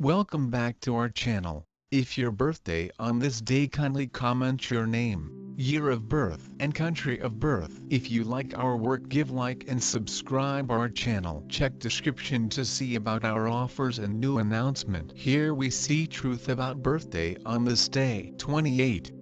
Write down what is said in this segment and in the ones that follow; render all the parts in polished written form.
Welcome back to our channel. If your birthday on this day, kindly comment your name, year of birth and country of birth. If you like our work, give like and subscribe our channel. Check description to see about our offers and new announcement. Here we see truth about birthday on this day. 28.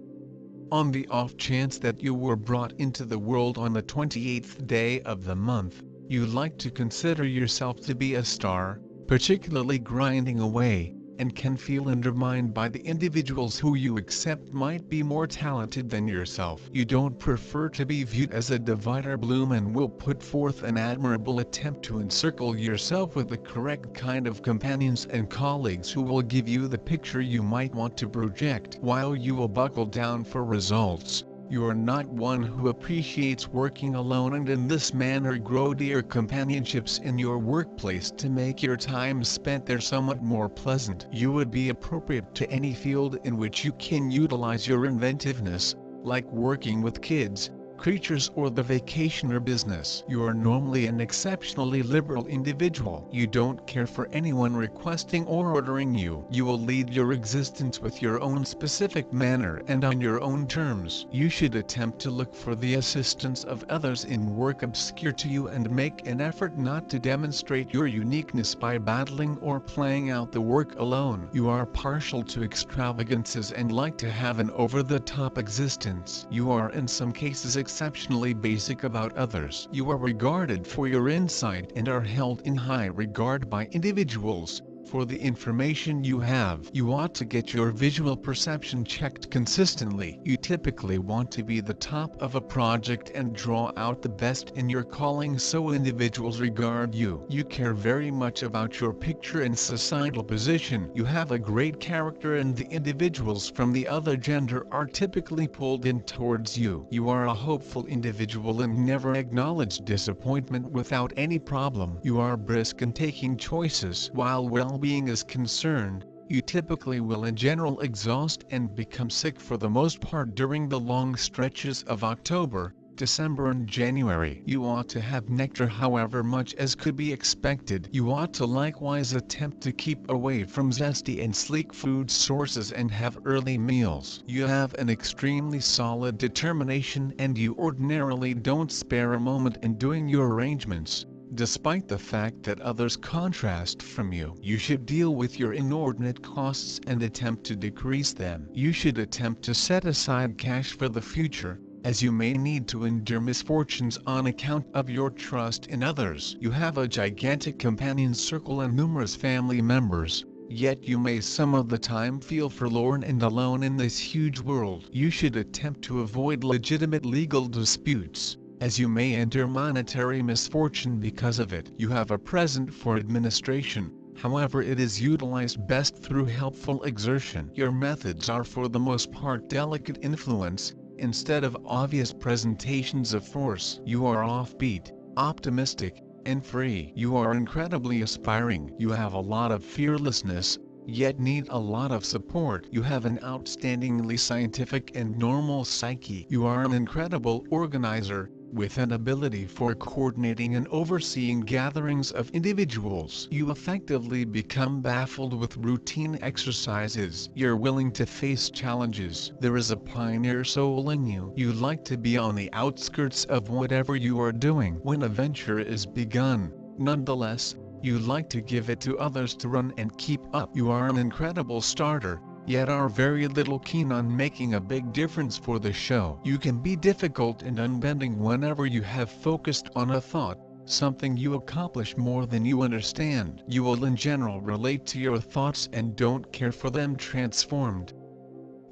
On the off chance that you were brought into the world on the 28th day of the month, you like to consider yourself to be a star, particularly grinding away, and can feel undermined by the individuals who you accept might be more talented than yourself. You don't prefer to be viewed as a divider bloom and will put forth an admirable attempt to encircle yourself with the correct kind of companions and colleagues who will give you the picture you might want to project. While you will buckle down for results, you are not one who appreciates working alone, and in this manner grow dear companionships in your workplace to make your time spent there somewhat more pleasant. You would be appropriate to any field in which you can utilize your inventiveness, like working with kids, creatures, or the vacationer business. You are normally an exceptionally liberal individual. You don't care for anyone requesting or ordering you. You will lead your existence with your own specific manner and on your own terms. You should attempt to look for the assistance of others in work obscure to you and make an effort not to demonstrate your uniqueness by battling or playing out the work alone. You are partial to extravagances and like to have an over-the-top existence. You are in some cases exceptionally basic about others. You are regarded for your insight and are held in high regard by individuals for the information you have. You ought to get your visual perception checked consistently. You typically want to be the top of a project and draw out the best in your calling, so individuals regard you. You care very much about your picture and societal position. You have a great character and the individuals from the other gender are typically pulled in towards you. You are a hopeful individual and never acknowledge disappointment without any problem. You are brisk in taking choices. While well-being is concerned, you typically will in general exhaust and become sick for the most part during the long stretches of October, December and January. You ought to have nectar however much as could be expected. You ought to likewise attempt to keep away from zesty and sleek food sources and have early meals. You have an extremely solid determination and you ordinarily don't spare a moment in doing your arrangements. Despite the fact that others contrast from you, you should deal with your inordinate costs and attempt to decrease them. You should attempt to set aside cash for the future, as you may need to endure misfortunes on account of your trust in others. You have a gigantic companion circle and numerous family members, yet you may some of the time feel forlorn and alone in this huge world. You should attempt to avoid legitimate legal disputes, as you may enter monetary misfortune because of it. You have a present for administration, however it is utilized best through helpful exertion. Your methods are for the most part delicate influence, instead of obvious presentations of force. You are offbeat, optimistic, and free. You are incredibly aspiring. You have a lot of fearlessness, yet need a lot of support. You have an outstandingly scientific and normal psyche. You are an incredible organizer, with an ability for coordinating and overseeing gatherings of individuals. You effectively become baffled with routine exercises. You're willing to face challenges. There is a pioneer soul in you. You like to be on the outskirts of whatever you are doing when a venture is begun. Nonetheless, you like to give it to others to run and keep up. You are an incredible starter, yet are very little keen on making a big difference for the show. You can be difficult and unbending whenever you have focused on a thought, something you accomplish more than you understand. You will in general relate to your thoughts and don't care for them transformed.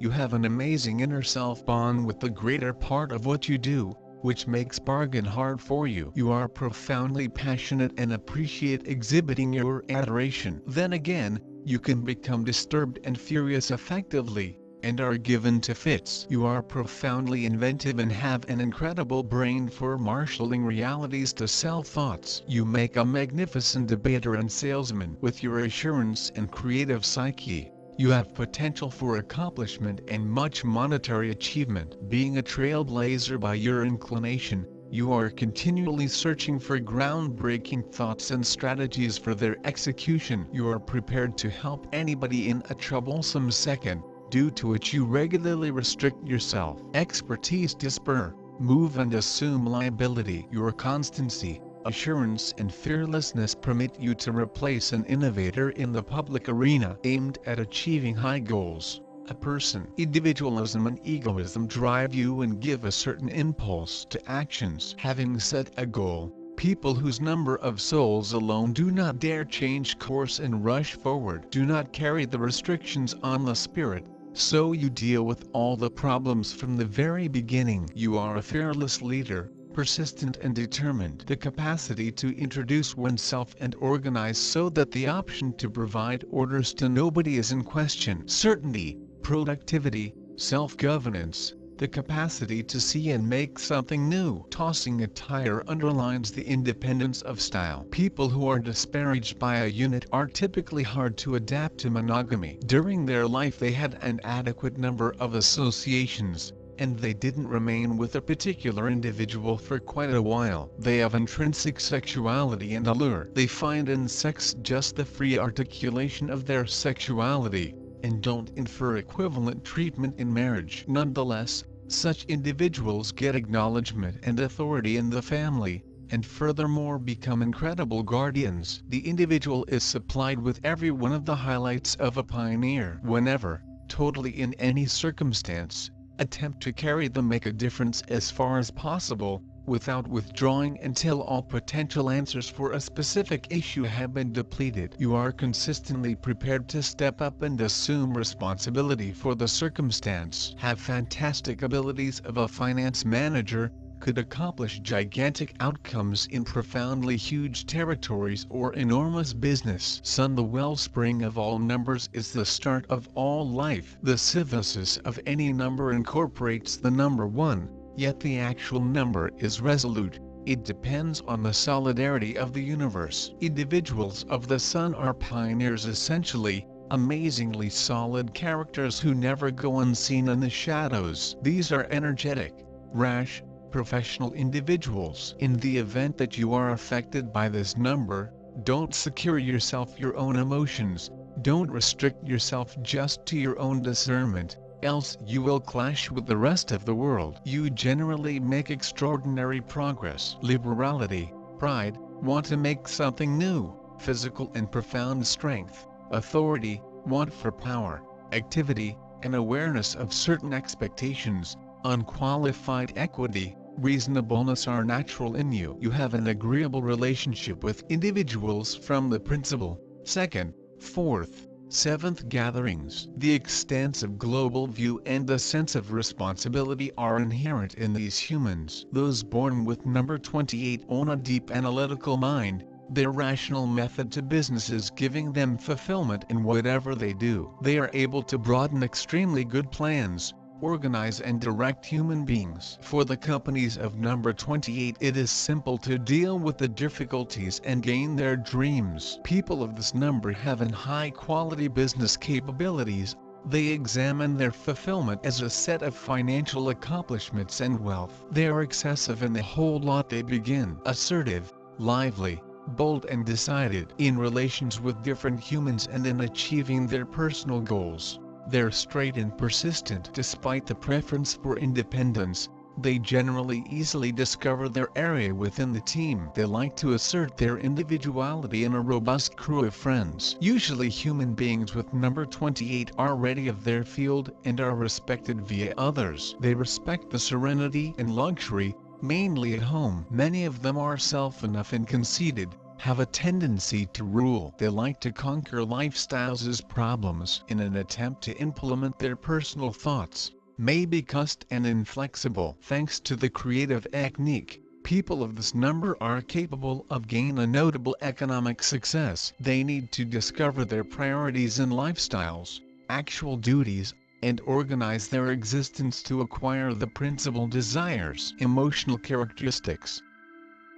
You have an amazing inner self bond with the greater part of what you do, which makes bargain hard for you. You are profoundly passionate and appreciate exhibiting your adoration. Then again, you can become disturbed and furious effectively, and are given to fits. You are profoundly inventive and have an incredible brain for marshalling realities to sell thoughts. You make a magnificent debater and salesman. With your assurance and creative psyche, you have potential for accomplishment and much monetary achievement. Being a trailblazer by your inclination, You are continually searching for groundbreaking thoughts and strategies for their execution. You are prepared to help anybody in a troublesome second, due to which you regularly restrict yourself. Expertise to spur, move and assume liability. Your constancy, assurance and fearlessness permit you to replace an innovator in the public arena aimed at achieving high goals. A person, individualism and egoism drive you and give a certain impulse to actions. Having set a goal, people whose number of souls alone do not dare change course and rush forward do not carry the restrictions on the spirit, so you deal with all the problems from the very beginning. You are a fearless leader, persistent and determined. The capacity to introduce oneself and organize so that the option to provide orders to nobody is in question. Certainty, productivity, self-governance, the capacity to see and make something new. Tossing a tire underlines the independence of style. People who are disparaged by a unit are typically hard to adapt to monogamy. During their life they had an adequate number of associations, and they didn't remain with a particular individual for quite a while. They have intrinsic sexuality and allure. They find in sex just the free articulation of their sexuality, and don't infer equivalent treatment in marriage. Nonetheless, such individuals get acknowledgement and authority in the family, and furthermore become incredible guardians. The individual is supplied with every one of the highlights of a pioneer. Whenever, totally in any circumstance, attempt to carry them, make a difference as far as possible, without withdrawing until all potential answers for a specific issue have been depleted. You are consistently prepared to step up and assume responsibility for the circumstance. Have fantastic abilities of a finance manager, could accomplish gigantic outcomes in profoundly huge territories or enormous business. Sun, the wellspring of all numbers, is the start of all life. The synthesis of any number incorporates the number 1. Yet the actual number is resolute. It depends on the solidarity of the universe. Individuals of the Sun are pioneers, essentially, amazingly solid characters who never go unseen in the shadows. These are energetic, rash, professional individuals. In the event that you are affected by this number, don't secure yourself your own emotions, don't restrict yourself just to your own discernment, else you will clash with the rest of the world. You generally make extraordinary progress. Liberality, pride, want to make something new, physical and profound strength, authority, want for power, activity, and awareness of certain expectations, unqualified equity, reasonableness are natural in you. You have an agreeable relationship with individuals from the principal, second, fourth, seventh gatherings. The extensive global view and the sense of responsibility are inherent in these humans. Those born with number 28 own a deep analytical mind, their rational method to business is giving them fulfillment in whatever they do. They are able to broaden extremely good plans, organize and direct human beings. For the companies of number 28, it is simple to deal with the difficulties and gain their dreams. People of this number have an high-quality business capabilities. They examine their fulfillment as a set of financial accomplishments and wealth. They are excessive in the whole lot. They begin assertive, lively, bold and decided in relations with different humans and in achieving their personal goals. They're straight and persistent. Despite the preference for independence, they generally easily discover their area within the team. They like to assert their individuality in a robust crew of friends. Usually human beings with number 28 are ready of their field and are respected via others. They respect the serenity and luxury, mainly at home. Many of them are self-enough and conceited, have a tendency to rule. They like to conquer lifestyles' problems in an attempt to implement their personal thoughts, may be cussed and inflexible. Thanks to the creative technique, people of this number are capable of gaining a notable economic success. They need to discover their priorities and lifestyles, actual duties, and organize their existence to acquire the principal desires. Emotional characteristics.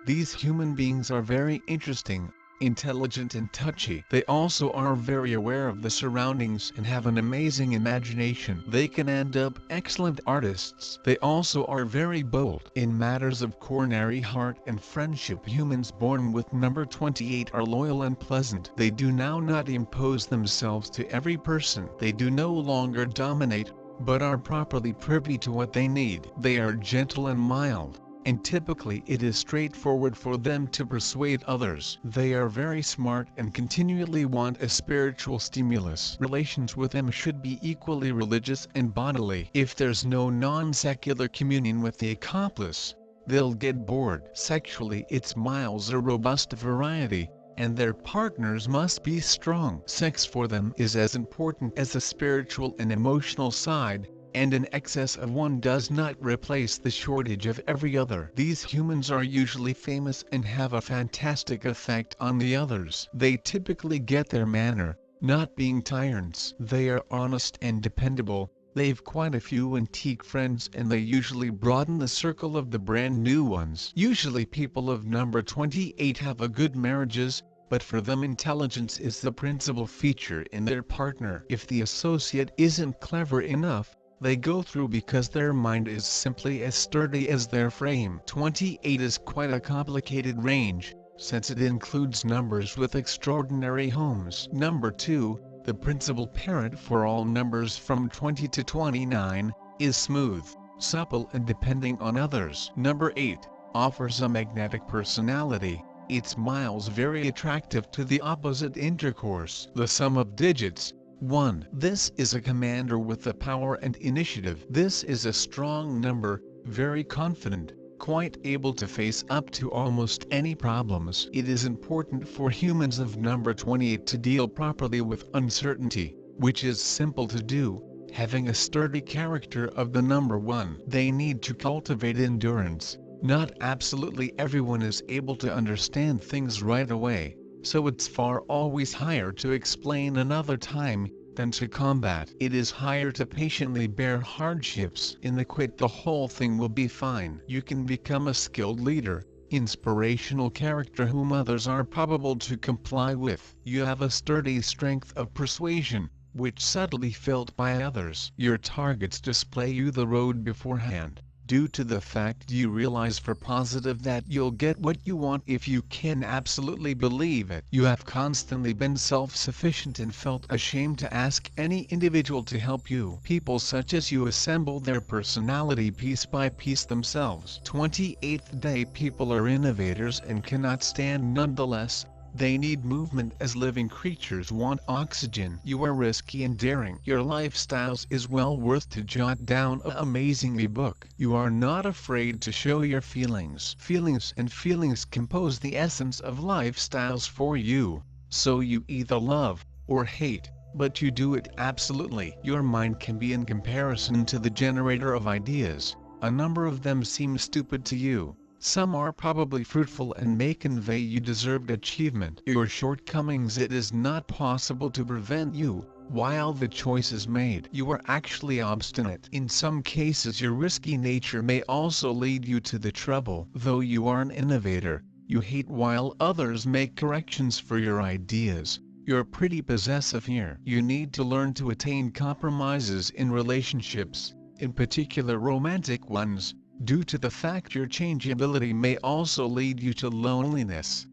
These human beings are very interesting, intelligent and touchy. They also are very aware of the surroundings and have an amazing imagination. They can end up excellent artists. They also are very bold. In matters of coronary heart and friendship, humans born with number 28 are loyal and pleasant. They do now not impose themselves to every person. They do no longer dominate, but are properly privy to what they need. They are gentle and mild, and typically it is straightforward for them to persuade others. They are very smart and continually want a spiritual stimulus. Relations with them should be equally religious and bodily. If there's no non-secular communion with the accomplice, they'll get bored. Sexually, it's miles a robust variety, and their partners must be strong. Sex for them is as important as the spiritual and emotional side, and an excess of one does not replace the shortage of every other. These humans are usually famous and have a fantastic effect on the others. They typically get their manner, not being tyrants. They are honest and dependable. They've quite a few antique friends and they usually broaden the circle of the brand new ones. Usually people of number 28 have a good marriages, but for them intelligence is the principal feature in their partner. If the associate isn't clever enough, they go through because their mind is simply as sturdy as their frame. 28 is quite a complicated range, since it includes numbers with extraordinary homes. Number 2, the principal parent for all numbers from 20 to 29, is smooth, supple and depending on others. Number 8 offers a magnetic personality. It's miles very attractive to the opposite intercourse. The sum of digits 1. This is a commander with the power and initiative. This is a strong number, very confident, quite able to face up to almost any problems. It is important for humans of number 28 to deal properly with uncertainty, which is simple to do, having a sturdy character of the number 1. They need to cultivate endurance. Not absolutely everyone is able to understand things right away, so it's far always higher to explain another time than to combat. It is higher to patiently bear hardships. In the quit, the whole thing will be fine. You can become a skilled leader, inspirational character whom others are probable to comply with. You have a sturdy strength of persuasion, which subtly felt by others. Your targets display you the road beforehand, due to the fact you realize for positive that you'll get what you want if you can absolutely believe it. You have constantly been self-sufficient and felt ashamed to ask any individual to help you. People such as you assemble their personality piece by piece themselves. 28th day people are innovators and cannot stand nonetheless. They need movement as living creatures want oxygen. You are risky and daring. Your lifestyles is well worth to jot down a amazingly book. You are not afraid to show your feelings. Feelings compose the essence of lifestyles for you. So you either love or hate, but you do it absolutely. Your mind can be in comparison to the generator of ideas. A number of them seem stupid to you. Some are probably fruitful and may convey you deserved achievement. Your shortcomings it is not possible to prevent you, while the choice is made. You are actually obstinate. In some cases your risky nature may also lead you to the trouble. Though you are an innovator, you hate while others make corrections for your ideas. You're pretty possessive here. You need to learn to attain compromises in relationships, in particular romantic ones. Due to the fact your changeability may also lead you to loneliness.